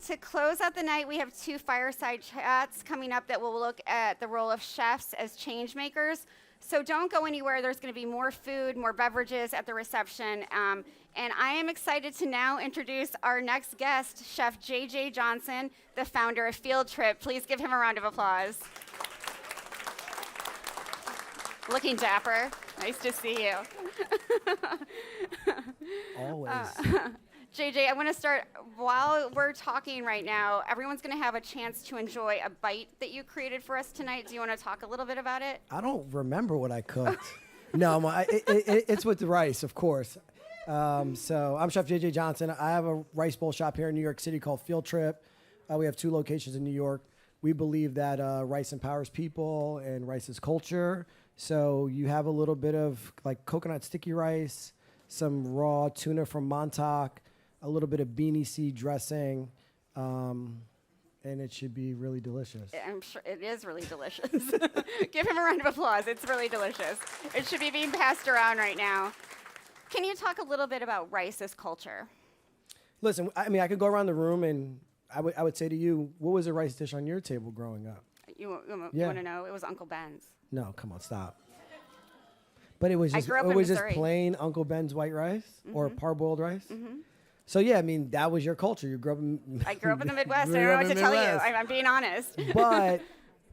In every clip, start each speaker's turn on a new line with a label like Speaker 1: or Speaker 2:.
Speaker 1: to close out the night, we have 2 fireside chats coming up that will look at the role of chefs as change makers. So don't go anywhere. There's going to be more food, more beverages at the reception. And I am excited to now introduce our next guest, Chef J.J. Johnson, the founder of Field Trip. Please give him a round of applause. Looking dapper. Nice to see you.
Speaker 2: Always.
Speaker 1: JJ, I want to start, while we're talking right now, everyone's going to have a chance to enjoy a bite that you created for us tonight. Do you want to talk a little bit about it?
Speaker 2: I don't remember what I cooked. No, it's with the rice, of course. So I'm Chef J.J. Johnson. I have a rice bowl shop here in New York City called Field Trip. We have 2 locations in New York. We believe that rice empowers people and rice is culture. So you have a little bit of like coconut sticky rice, some raw tuna from Montauk, a little bit of beanie seed dressing, and it should be really delicious.
Speaker 1: I'm sure it is really delicious. Give him a round of applause. It's really delicious. It should be being passed around right now. Can you talk a little bit about rice as culture?
Speaker 2: Listen, I mean, I could go around the room and I would say to you, what was a rice dish on your table growing up?
Speaker 1: You want to know? It was Uncle Ben's.
Speaker 2: No, come on, stop. But it was just plain Uncle Ben's white rice or parboiled rice. Mm-hmm. So yeah, I mean that was your culture. You grew up in.
Speaker 1: I grew up in the Midwest. I don't know what to tell you. I'm being honest.
Speaker 2: But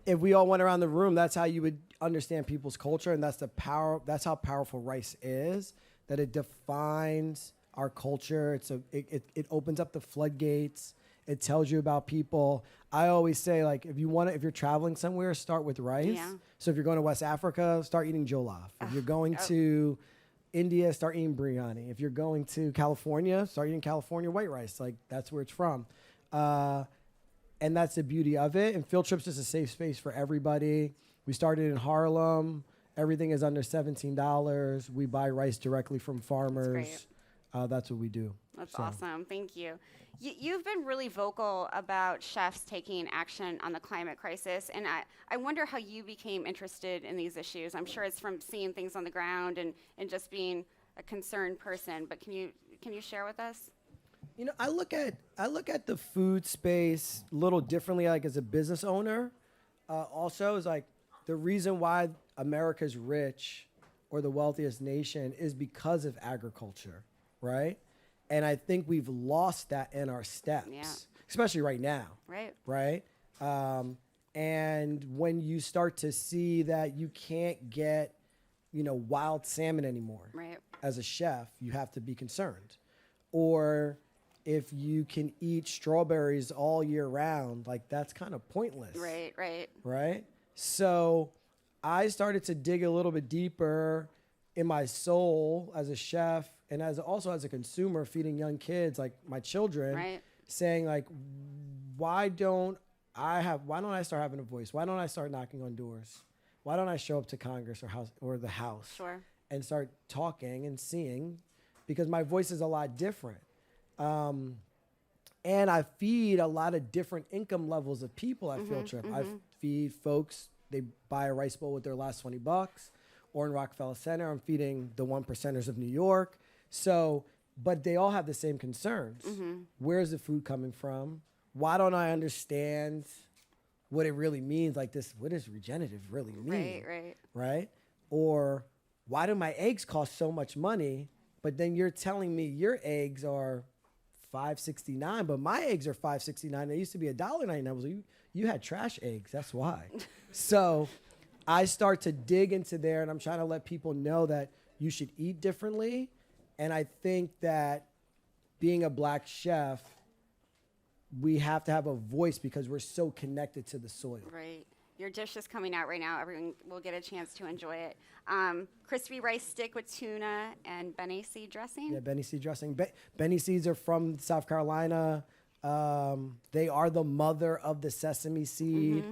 Speaker 2: if we all went around the room, that's how you would understand people's culture, and that's the power. That's how powerful rice is. That it defines our culture. It opens up the floodgates. It tells you about people. I always say, like, if you're traveling somewhere, start with rice.
Speaker 1: Yeah.
Speaker 2: So if you're going to West Africa, start eating jollof. If you're going to India, start eating biryani. If you're going to California, start eating California white rice. Like, that's where it's from. And that's the beauty of it. And Field Trip's just a safe space for everybody. We started in Harlem. Everything is under $17. We buy rice directly from farmers. That's what we do.
Speaker 1: That's awesome. Thank you. You've been really vocal about chefs taking action on the climate crisis, and I wonder how you became interested in these issues. I'm sure it's from seeing things on the ground and just being a concerned person, but can you share with us?
Speaker 2: You know, I look at the food space a little differently, like as a business owner. Also, is like the reason why America's rich or the wealthiest nation is because of agriculture, right? And I think we've lost that in our steps, especially right now. Right. And when you start to see that you can't get, wild salmon anymore, as a chef, you have to be concerned. Or if you can eat strawberries all year round, like that's kind of pointless. Right. So I started to dig a little bit deeper in my soul as a chef and also as a consumer feeding young kids, like my children, saying like, why don't I start having a voice? Why don't I start knocking on doors? Why don't I show up to Congress or the House and start talking and seeing, because my voice is a lot different. And I feed a lot of different income levels of people at Field Trip. I feed folks, they buy a rice bowl with their last $20. Or in Rockefeller Center, I'm feeding the 1%ers of New York. So, but they all have the same concerns. Where's the food coming from? Why don't I understand what it really means? Like this, what does regenerative really mean? Right? Or why do my eggs cost so much money, but then you're telling me your eggs are $5.69, but my eggs are $5.69. They used to be $1.99. You had trash eggs, that's why. So I start to dig into there, and I'm trying to let people know that you should eat differently. And I think that being a Black chef, we have to have a voice because we're so connected to the soil.
Speaker 1: Right. Your dish is coming out right now. Everyone will get a chance to enjoy it. Crispy rice stick with tuna and bene seed dressing.
Speaker 2: Yeah, bene seed dressing. Bene seeds are from South Carolina. They are the mother of the sesame seed.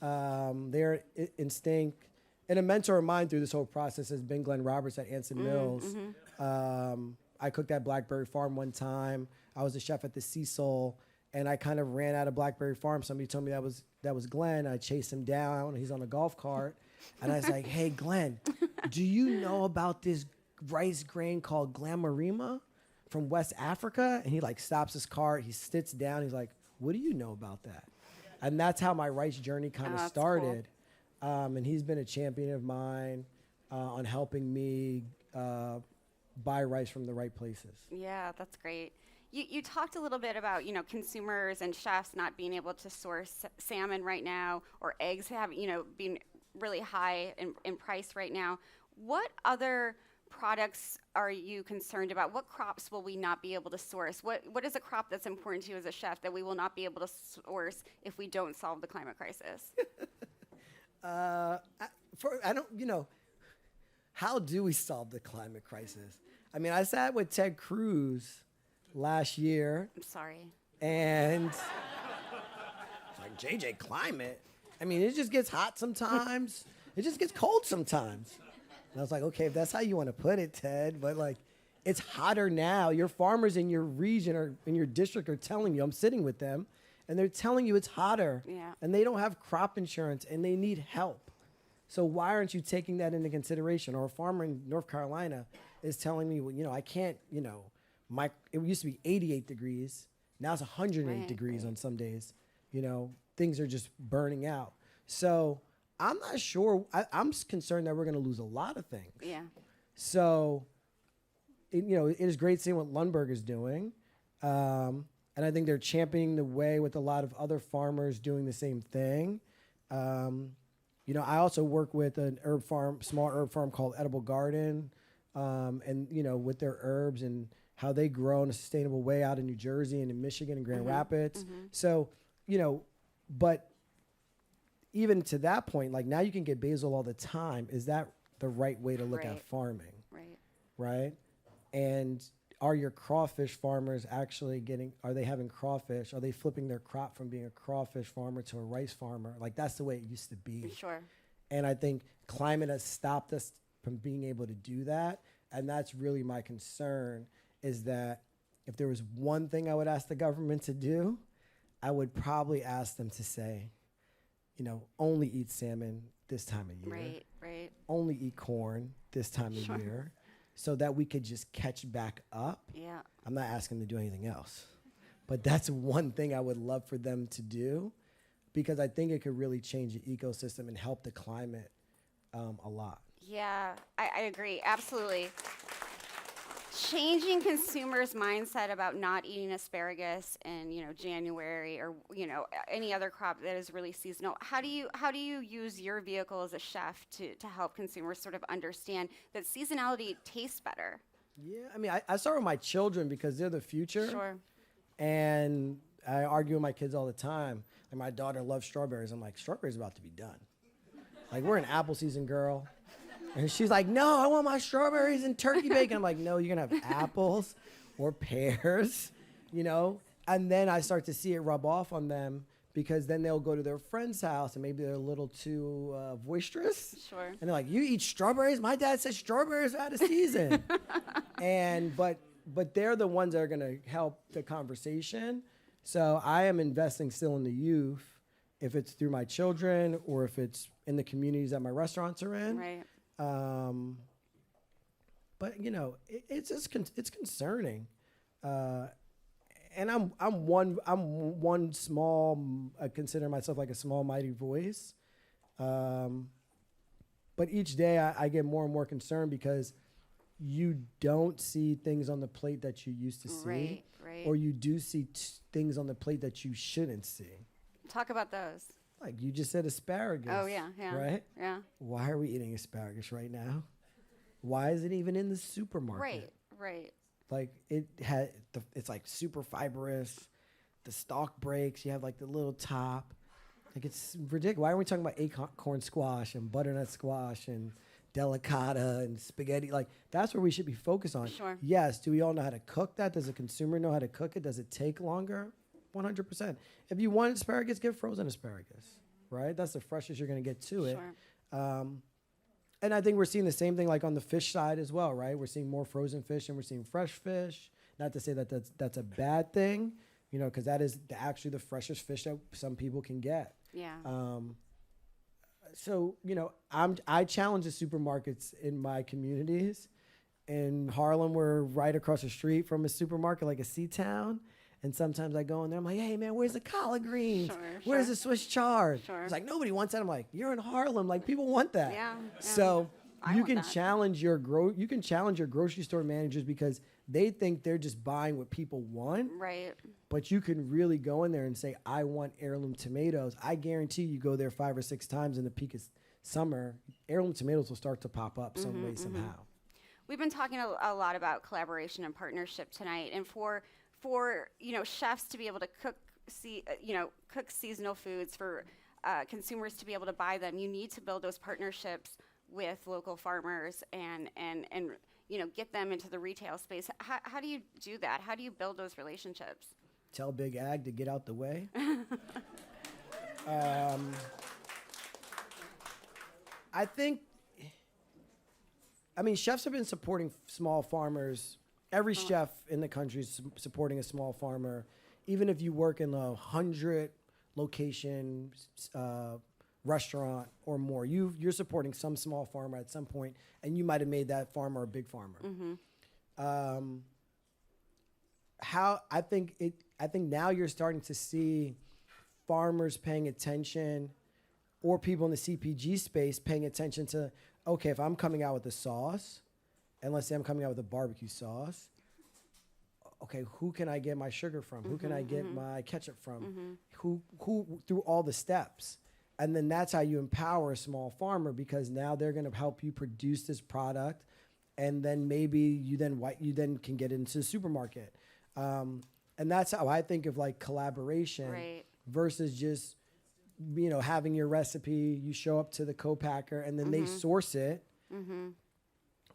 Speaker 2: They're instinct. And a mentor of mine through this whole process has been Glenn Roberts at Anson Mills. I cooked at Blackberry Farm one time. I was a chef at the Cecil, and I kind of ran out of Blackberry Farm. Somebody told me that was Glenn. I chased him down. He's on a golf cart. And I was like, hey, Glenn, do you know about this rice grain called glamarima from West Africa? And he like stops his cart. He sits down. He's like, what do you know about that? And that's how my rice journey kind of
Speaker 1: that's
Speaker 2: started. And he's been a champion of mine on helping me buy rice from the right places.
Speaker 1: Yeah, that's great. You talked a little bit about, consumers and chefs not being able to source salmon right now, or eggs being really high in price right now. What other products are you concerned about? What crops will we not be able to source? What is a crop that's important to you as a chef that we will not be able to source if we don't solve the climate crisis?
Speaker 2: How do we solve the climate crisis? I mean, I sat with Ted Cruz last year.
Speaker 1: I'm sorry.
Speaker 2: And it's like, JJ, climate? I mean, it just gets hot sometimes. It just gets cold sometimes. And I was like, okay, if that's how you want to put it, Ted, but like, it's hotter now. Your farmers in your region or in your district are telling you, I'm sitting with them, and they're telling you it's hotter.
Speaker 1: Yeah.
Speaker 2: And they don't have crop insurance, and they need help. So why aren't you taking that into consideration? Or a farmer in North Carolina is telling me, well, I can't, it used to be 88 degrees. Now it's 108 degrees on some days. Things are just burning out. So I'm not sure. I'm concerned that we're going to lose a lot of things.
Speaker 1: Yeah.
Speaker 2: So, it is great seeing what Lundberg is doing. And I think they're championing the way with a lot of other farmers doing the same thing. I also work with an small herb farm called Edible Garden, and with their herbs and how they grow in a sustainable way out in New Jersey and in Michigan and Grand Rapids. So, but even to that point, like now you can get basil all the time. Is that the right way to look at farming? Right. And are your crawfish farmers actually are they having crawfish? Are they flipping their crop from being a crawfish farmer to a rice farmer? Like that's the way it used to be.
Speaker 1: Sure.
Speaker 2: And I think climate has stopped us from being able to do that. And that's really my concern, is that if there was one thing I would ask the government to do, I would probably ask them to say, only eat salmon this time of year.
Speaker 1: Right.
Speaker 2: Only eat corn this time of year, so that we could just catch back up.
Speaker 1: Yeah.
Speaker 2: I'm not asking them to do anything else, but that's one thing I would love for them to do, because I think it could really change the ecosystem and help the climate a lot.
Speaker 1: Yeah, I agree. Absolutely. Changing consumers' mindset about not eating asparagus in January or any other crop that is really seasonal. How do you use your vehicle as a chef to help consumers sort of understand that seasonality tastes better?
Speaker 2: Yeah, I mean, I start with my children because they're the future.
Speaker 1: Sure.
Speaker 2: And I argue with my kids all the time. Like my daughter loves strawberries. I'm like, strawberries about to be done. Like we're an apple season girl. And she's like, no, I want my strawberries and turkey bacon. I'm like, no, you're going to have apples or pears, And then I start to see it rub off on them, because then they'll go to their friend's house and maybe they're a little too boisterous.
Speaker 1: Sure.
Speaker 2: And they're like, you eat strawberries? My dad said strawberries are out of season. But they're the ones that are going to help the conversation. So I am investing still in the youth, if it's through my children or if it's in the communities that my restaurants are in.
Speaker 1: Right.
Speaker 2: But it's just it's concerning, and I'm one small. I consider myself like a small mighty voice, but each day I get more and more concerned, because you don't see things on the plate that you used to see,
Speaker 1: Right.
Speaker 2: or you do see things on the plate that you shouldn't see.
Speaker 1: Talk about those.
Speaker 2: Like you just said, asparagus.
Speaker 1: Oh yeah.
Speaker 2: Right?
Speaker 1: Yeah.
Speaker 2: Why are we eating asparagus right now? Why is it even in the supermarket?
Speaker 1: Right.
Speaker 2: Like it's like super fibrous. The stalk breaks. You have like the little top. Like it's ridiculous. Why are we talking about acorn squash and butternut squash and delicata and spaghetti? Like that's where we should be focused on.
Speaker 1: Sure.
Speaker 2: Yes. Do we all know how to cook that? Does a consumer know how to cook it? Does it take longer? 100%. If you want asparagus, get frozen asparagus, right? That's the freshest you're going to get to it.
Speaker 1: Sure.
Speaker 2: And I think we're seeing the same thing like on the fish side as well, right? We're seeing more frozen fish and we're seeing fresh fish. Not to say that that's a bad thing, because that is actually the freshest fish that some people can get.
Speaker 1: Yeah.
Speaker 2: So, I challenge the supermarkets in my communities. In Harlem, we're right across the street from a supermarket, like a C-Town. And sometimes I go in there, I'm like, hey man, where's the collard greens?
Speaker 1: Sure,
Speaker 2: Where's
Speaker 1: sure.
Speaker 2: the Swiss chard?
Speaker 1: Sure.
Speaker 2: It's like, nobody wants that. I'm like, you're in Harlem, like people want that.
Speaker 1: Yeah,
Speaker 2: So
Speaker 1: I
Speaker 2: you
Speaker 1: want
Speaker 2: can
Speaker 1: that.
Speaker 2: challenge your grocery store managers because they think they're just buying what people want.
Speaker 1: Right.
Speaker 2: But you can really go in there and say, I want heirloom tomatoes. I guarantee you go there 5 or 6 times in the peak of summer, heirloom tomatoes will start to pop up some way, somehow.
Speaker 1: We've been talking a lot about collaboration and partnership tonight, and for chefs to be able to cook seasonal foods for consumers to be able to buy them, you need to build those partnerships with local farmers and get them into the retail space. How do you do that? How do you build those relationships?
Speaker 2: Tell Big Ag to get out the way. Chefs have been supporting small farmers. Every chef in the country is supporting a small farmer. Even if you work in a 100 location restaurant or more, you're supporting some small farmer at some point, and you might have made that farmer a big farmer. I think now you're starting to see farmers paying attention, or people in the CPG space paying attention to, okay, if I'm coming out with a sauce, and let's say I'm coming out with a barbecue sauce, okay, who can I get my sugar from? Who can I get my ketchup from? Who through all the steps? And then that's how you empower a small farmer, because now they're going to help you produce this product, and then maybe you then can get into the supermarket. And that's how I think of like collaboration versus just having your recipe. You show up to the co-packer, and then they source it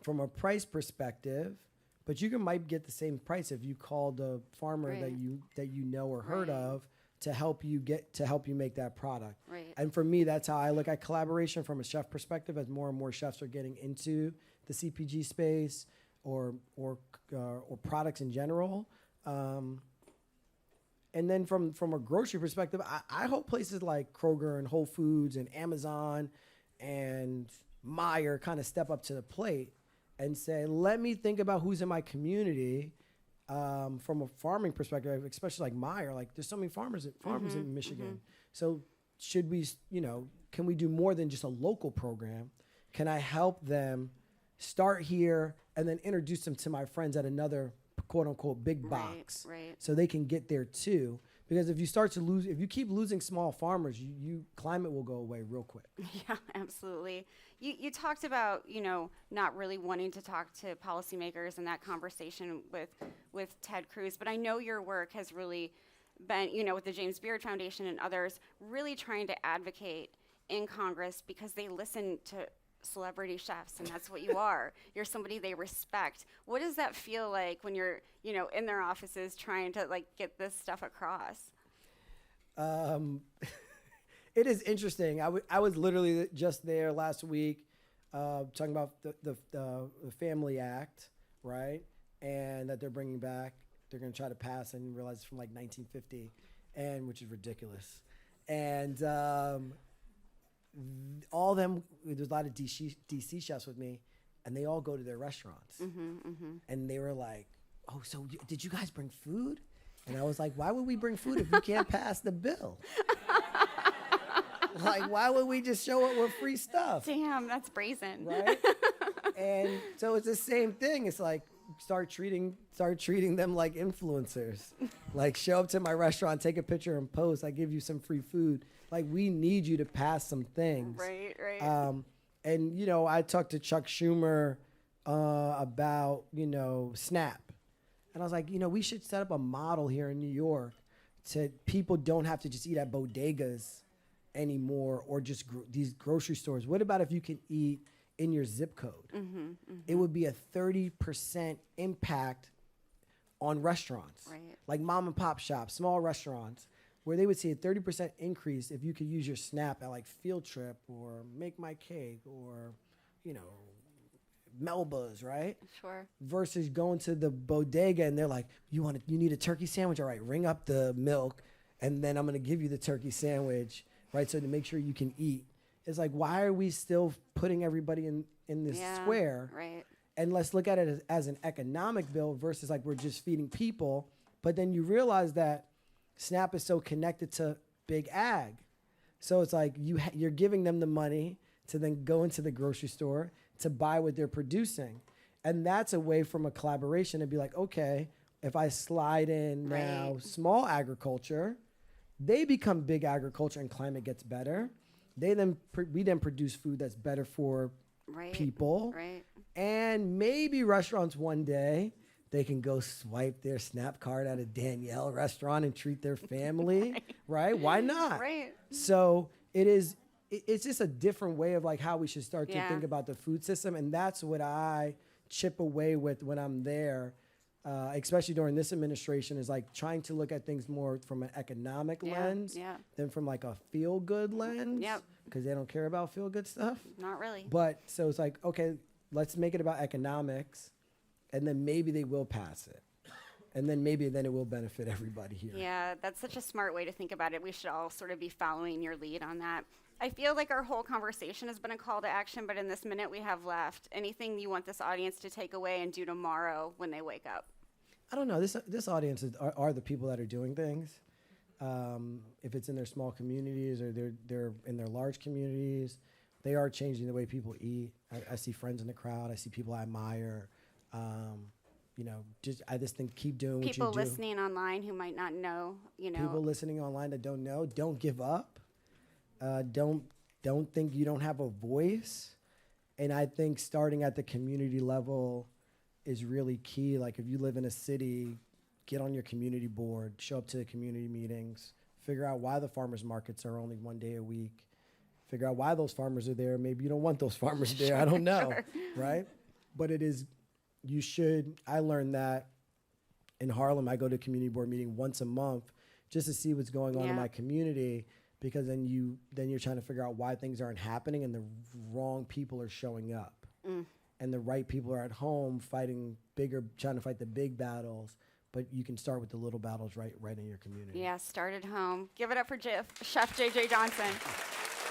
Speaker 2: from a price perspective. But you might get the same price if you called a farmer that you know or heard of to help you make that product.
Speaker 1: Right.
Speaker 2: And for me, that's how I look at collaboration from a chef perspective. As more and more chefs are getting into the CPG space or products in general. And then from a grocery perspective, I hope places like Kroger and Whole Foods and Amazon and Meijer kind of step up to the plate and say, let me think about who's in my community from a farming perspective, especially like Meijer. Like, there's so many farmers in Michigan. So should we, can we do more than just a local program? Can I help them start here and then introduce them to my friends at another quote unquote big box, so they can get there too? Because if you keep losing small farmers, climate will go away real quick.
Speaker 1: Yeah, absolutely. You talked about, not really wanting to talk to policymakers and that conversation with Ted Cruz, but I know your work has really been, with the James Beard Foundation and others, really trying to advocate in Congress, because they listen to celebrity chefs, and that's what you are. You're somebody they respect. What does that feel like when you're, in their offices trying to get this stuff across?
Speaker 2: It is interesting. I was literally just there last week talking about the Family Act, right? And that they're bringing back. They're going to try to pass and realize it's from 1950, and which is ridiculous. And all of them, there's a lot of DC chefs with me, and they all go to their restaurants. And they were like, oh, so did you guys bring food? And I was like, why would we bring food if you can't pass the bill? Why would we just show up with free stuff?
Speaker 1: Damn, that's brazen.
Speaker 2: Right? And so it's the same thing. It's like, start treating them like influencers. Show up to my restaurant, take a picture and post. I give you some free food. We need you to pass some things.
Speaker 1: Right.
Speaker 2: And, I talked to Chuck Schumer about, SNAP. And I was like, we should set up a model here in New York to people don't have to just eat at bodegas anymore, or just these grocery stores. What about if you can eat in your zip code? It would be a 30% impact on restaurants.
Speaker 1: Right.
Speaker 2: Like mom and pop shops, small restaurants, where they would see a 30% increase if you could use your SNAP at Field Trip or Make My Cake or, Melba's, right?
Speaker 1: Sure.
Speaker 2: Versus going to the bodega and they're like, you need a turkey sandwich? All right, ring up the milk, and then I'm going to give you the turkey sandwich, right? So to make sure you can eat. It's like, why are we still putting everybody in this square?
Speaker 1: Right.
Speaker 2: And let's look at it as an economic bill versus we're just feeding people, But then you realize that SNAP is so connected to big ag. So it's like you're giving them the money to then go into the grocery store to buy what they're producing. And that's a way from a collaboration to be like, okay, if I slide in now small agriculture, they become big agriculture and climate gets better. We then produce food that's better for people. Right. And maybe restaurants one day, they can go swipe their SNAP card at a Danielle restaurant and treat their family, right? Why not?
Speaker 1: Right.
Speaker 2: So it's just a different way of like how we should start to think about the food system. And that's what I chip away with when I'm there, especially during this administration, is like trying to look at things more from an economic lens than from like a feel-good lens. Yep. Because they don't care about feel-good stuff.
Speaker 1: Not really.
Speaker 2: But so it's like, okay, let's make it about economics. And then maybe they will pass it. And then maybe it will benefit everybody here.
Speaker 1: Yeah, that's such a smart way to think about it. We should all sort of be following your lead on that. I feel like our whole conversation has been a call to action, but in this minute we have left, anything you want this audience to take away and do tomorrow when they wake up?
Speaker 2: I don't know. This audience are the people that are doing things. If it's in their small communities or they're in their large communities, they are changing the way people eat. I see friends in the crowd. I see people I admire. I just think keep doing what you do.
Speaker 1: People listening online who might not know,
Speaker 2: People listening online that don't know, don't give up. Don't think you don't have a voice. And I think starting at the community level is really key. Like if you live in a city, get on your community board, show up to the community meetings, figure out why the farmers markets are only one day a week, figure out why those farmers are there. Maybe you don't want those farmers there. I don't know, right? But I learned that in Harlem. I go to a community board meeting once a month just to see what's going on in my community, because then you're trying to figure out why things aren't happening and the wrong people are showing up. And the right people are at home trying to fight the big battles, but you can start with the little battles right in your community.
Speaker 1: Yeah, start at home. Give it up for Chef J.J. Johnson.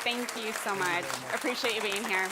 Speaker 1: Thank you so much. Appreciate you being here.